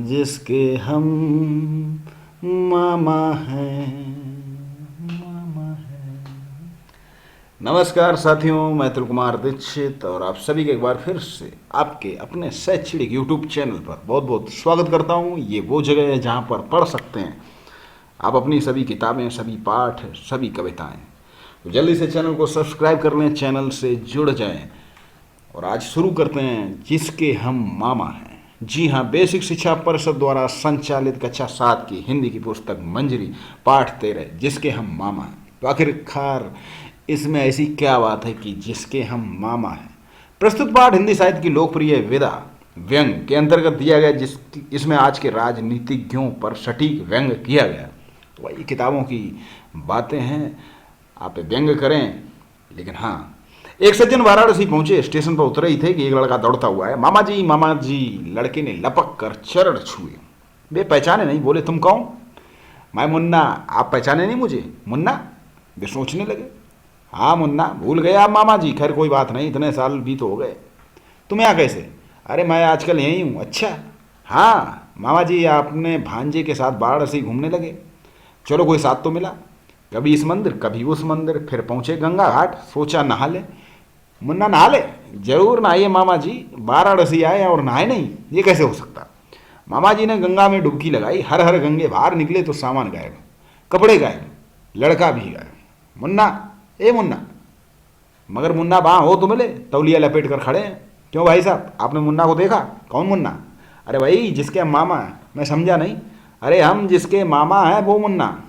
जिसके हम मामा हैं, मामा हैं। नमस्कार साथियों, मैं अतुल कुमार दीक्षित और आप सभी के एक बार फिर से आपके अपने शैक्षणिक यूट्यूब चैनल पर बहुत बहुत स्वागत करता हूँ। ये वो जगह है जहाँ पर पढ़ सकते हैं आप अपनी सभी किताबें, सभी पाठ, सभी कविताएं। तो जल्दी से चैनल को सब्सक्राइब कर लें, चैनल से जुड़ जाएं। और आज शुरू करते हैं जिसके हम मामा हैं। जी हाँ, बेसिक शिक्षा परिषद द्वारा संचालित कक्षा 7 की हिंदी की पुस्तक मंजरी पाठ 13 जिसके हम मामा हैं। तो आखिरकार इसमें ऐसी क्या बात है कि जिसके हम मामा हैं। प्रस्तुत पाठ हिंदी साहित्य की लोकप्रिय विधा व्यंग के अंतर्गत दिया गया, इसमें आज के राजनीतिज्ञों पर सटीक व्यंग किया गया। तो वही किताबों की बातें हैं, आप व्यंग करें। लेकिन हाँ, एक सज्जन वाराणसी पहुंचे, स्टेशन पर उतरे ही थे कि एक लड़का दौड़ता हुआ है। मामा जी, लड़के ने लपक कर चरण छुए। वे पहचाने नहीं, बोले तुम कौन? मैं मुन्ना। आप पहचाने नहीं मुझे? मुन्ना? वे सोचने लगे, हाँ मुन्ना, भूल गए आप मामा जी। खैर कोई बात नहीं, इतने साल भी तो हो गए। तुम यहाँ कैसे? अरे मैं आजकल यहीं हूँ। अच्छा, हाँ मामा जी, आपने भांजे के साथ वाराणसी घूमने लगे? चलो कोई साथ तो मिला। कभी इस मंदिर कभी उस मंदिर, फिर पहुंचे गंगा घाट, सोचा नहा ले। मुन्ना नहा ले? जरूर नहाइए मामा जी, वाराणसी आए और नहाए नहीं, ये कैसे हो सकता? मामा जी ने गंगा में डुबकी लगाई, हर हर गंगे बाहर निकले तो सामान गायब, कपड़े गायब, लड़का भी गायब। मुन्ना, ए मुन्ना। मगर मुन्ना वहाँ हो तो मिले, तौलिया लपेट कर खड़े हैं। क्यों भाई साहब, आपने मुन्ना को देखा? कौन मुन्ना? अरे भाई जिसके हम मामा हैं। मैं समझा नहीं। अरे हम जिसके मामा हैं वो मुन्ना।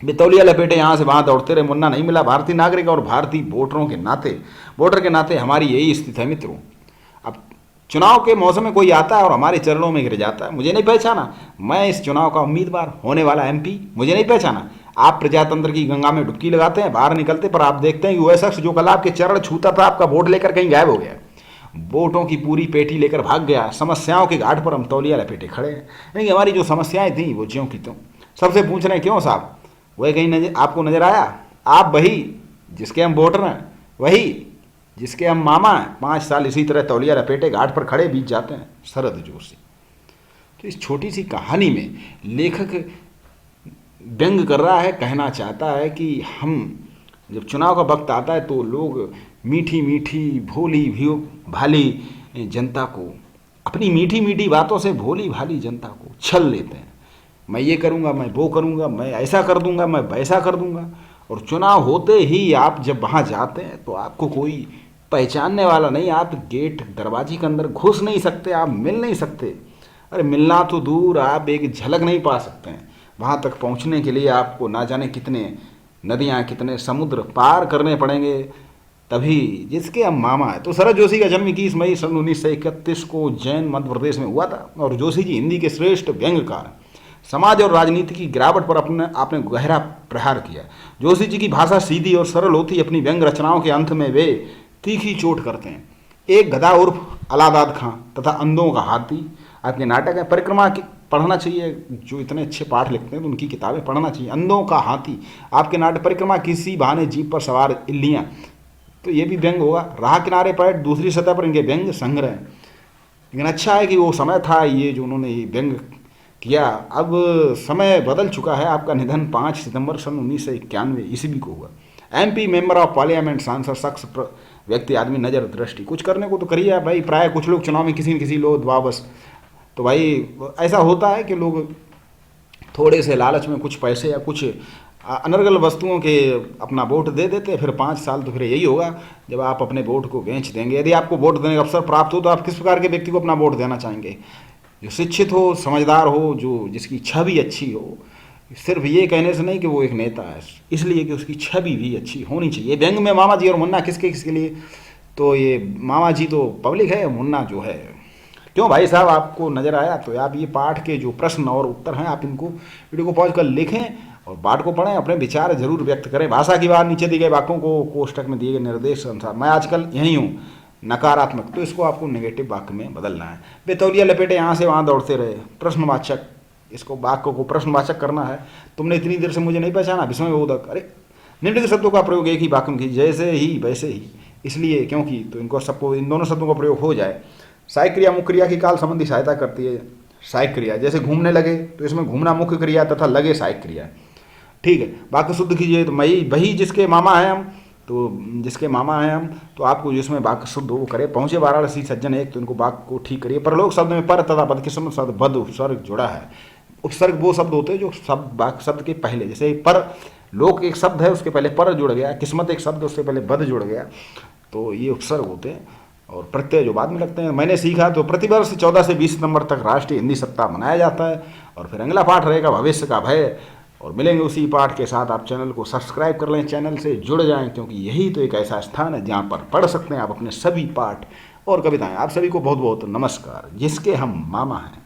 बितौलिया लपेटे यहाँ से वहाँ दौड़ते रहे, मुन्ना नहीं मिला। भारतीय नागरिक और भारतीय वोटर के नाते हमारी यही स्थिति है मित्रों। अब चुनाव के मौसम में कोई आता है और हमारे चरणों में गिर जाता है। मुझे नहीं पहचाना? मैं इस चुनाव का उम्मीदवार, होने वाला एमपी। मुझे नहीं पहचाना? आप प्रजातंत्र की गंगा में डुबकी लगाते हैं, बाहर निकलते पर आप देखते हैं कि वह शख्स जो कल आपके चरण छूता था, आपका वोट लेकर कहीं गायब हो गया, वोटों की पूरी पेटी लेकर भाग गया। समस्याओं के घाट पर हम तौलिया लपेटे खड़े हैं। नहीं, हमारी जो समस्याएं थी वो ज्यों की त्यों। सबसे पूछ रहे हैं क्यों साहब? वह कहीं आपको नजर आया? आप वही जिसके हम वोटर हैं, वही जिसके हम मामा हैं। 5 साल इसी तरह तौलिया लपेटे घाट पर खड़े बीत जाते हैं। शरद जोशी। तो इस छोटी सी कहानी में लेखक व्यंग कर रहा है, कहना चाहता है कि हम जब चुनाव का वक्त आता है तो लोग मीठी मीठी भोली भाली जनता को, अपनी मीठी मीठी बातों से भोली भाली जनता को छल लेते हैं। मैं ये करूँगा, मैं वो करूँगा, मैं ऐसा कर दूँगा, मैं वैसा कर दूँगा। और चुनाव होते ही आप जब वहाँ जाते हैं तो आपको कोई पहचानने वाला नहीं। आप गेट दरवाजे के अंदर घुस नहीं सकते, आप मिल नहीं सकते। अरे मिलना तो दूर, आप एक झलक नहीं पा सकते हैं। वहाँ तक पहुँचने के लिए आपको ना जाने कितने नदियाँ, कितने समुद्र पार करने पड़ेंगे, तभी जिसके हम मामा है। तो शरद जोशी का जन्म 21 मई सन 1931 को उज्जैन मध्य प्रदेश में हुआ था। और जोशी जी हिंदी के श्रेष्ठ व्यंग्यकार, समाज और राजनीति की गिरावट पर आपने गहरा प्रहार किया। जोशी जी की भाषा सीधी और सरल होती। अपनी व्यंग रचनाओं के अंत में वे तीखी चोट करते हैं। एक गधा उर्फ अलादाद खां तथा अंधों का हाथी आपके नाटक है। परिक्रमा की पढ़ना चाहिए, जो इतने अच्छे पाठ लिखते हैं तो उनकी किताबें पढ़ना चाहिए। अंधों का हाथी आपके नाटक। परिक्रमा, किसी बहाने जीप पर सवार इल्लियाँ, तो ये भी व्यंग होगा। राह किनारे पैठ, दूसरी सतह पर इनके व्यंग संग्रह। लेकिन अच्छा है कि वो समय था ये जो उन्होंने ये व्यंग किया। अब समय बदल चुका है। आपका निधन 5 सितंबर सन 1991 ईस्वी को हुआ। एमपी, मेंबर ऑफ पार्लियामेंट, सांसद, शख्स, व्यक्ति, आदमी, नज़र, दृष्टि, कुछ करने को तो करिए भाई। प्राय कुछ लोग चुनाव में किसी न किसी लोग वापस, तो भाई ऐसा होता है कि लोग थोड़े से लालच में कुछ पैसे या कुछ अनर्गल वस्तुओं के अपना वोट दे देते हैं। फिर 5 साल तो फिर यही होगा जब आप अपने वोट को बेच देंगे। यदि आपको वोट देने का अवसर प्राप्त हो तो आप किस प्रकार के व्यक्ति को अपना वोट देना चाहेंगे? जो शिक्षित हो, समझदार हो, जो जिसकी छवि अच्छी हो। सिर्फ ये कहने से नहीं कि वो एक नेता है, इसलिए कि उसकी छवि भी अच्छी होनी चाहिए। व्यंग में मामा जी और मुन्ना किसके किसके लिए? तो ये मामा जी तो पब्लिक है, मुन्ना जो है। क्यों भाई साहब, आपको नज़र आया? तो आप ये पाठ के जो प्रश्न और उत्तर हैं, आप इनको वीडियो को पॉज कर लिखें और पाठ को पढ़ें, अपने विचार जरूर व्यक्त करें। भाषा की बात, नीचे दिए गए वाक्यों को कोष्टक में दिए गए निर्देश अनुसार, मैं आजकल यहीं हूँ, नकारात्मक, तो इसको आपको नेगेटिव वाक्य में बदलना है। बेतौलिया लपेटे यहाँ से वहाँ दौड़ते रहे, प्रश्नवाचक, इसको वाक्य को प्रश्नवाचक करना है। तुमने इतनी देर से मुझे नहीं पहचाना, विस्मय बोधक। अरे निम्नलिखित शब्दों का प्रयोग एक ही वाक्य में कीजिए, जैसे ही वैसे ही, इसलिए क्योंकि, तो इनको सबको इन दोनों शब्दों का प्रयोग हो जाए। सहायक क्रिया मुख्य क्रिया की काल संबंधी सहायता करती है। सहायक क्रिया जैसे घूमने लगे, तो इसमें घूमना मुख्य क्रिया तथा लगे सहायक क्रिया। ठीक है, वाक्य शुद्ध कीजिए। तो मई वही जिसके मामा हैं हम, तो जिसके मामा हैं हम, तो आपको जिसमें वाक्य शुद्ध हो वो करे। पहुंचे वाराणसी सज्जन एक, तो इनको वाक्य को ठीक करिए। परलोक शब्द में पर तथा बदकिस्मत शब्द बद उपसर्ग जुड़ा है। उपसर्ग वो शब्द होते हैं जो शब्द वाक्य शब्द के पहले, जैसे पर लोक एक शब्द है उसके पहले पर जुड़ गया, किस्मत एक शब्द उसके पहले बद जुड़ गया, तो ये उपसर्ग होते हैं। और प्रत्यय जो बाद में लगते हैं। मैंने सीखा, तो प्रतिवर्ष 14 से 20 सितंबर तक राष्ट्रीय हिंदी सप्ताह मनाया जाता है। और फिर अगला पाठ रहेगा भविष्य का भय, और मिलेंगे उसी पाठ के साथ। आप चैनल को सब्सक्राइब कर लें, चैनल से जुड़ जाएं, क्योंकि यही तो एक ऐसा स्थान है जहाँ पर पढ़ सकते हैं आप अपने सभी पाठ और कविताएं। आप सभी को बहुत बहुत नमस्कार। जिसके हम मामा हैं।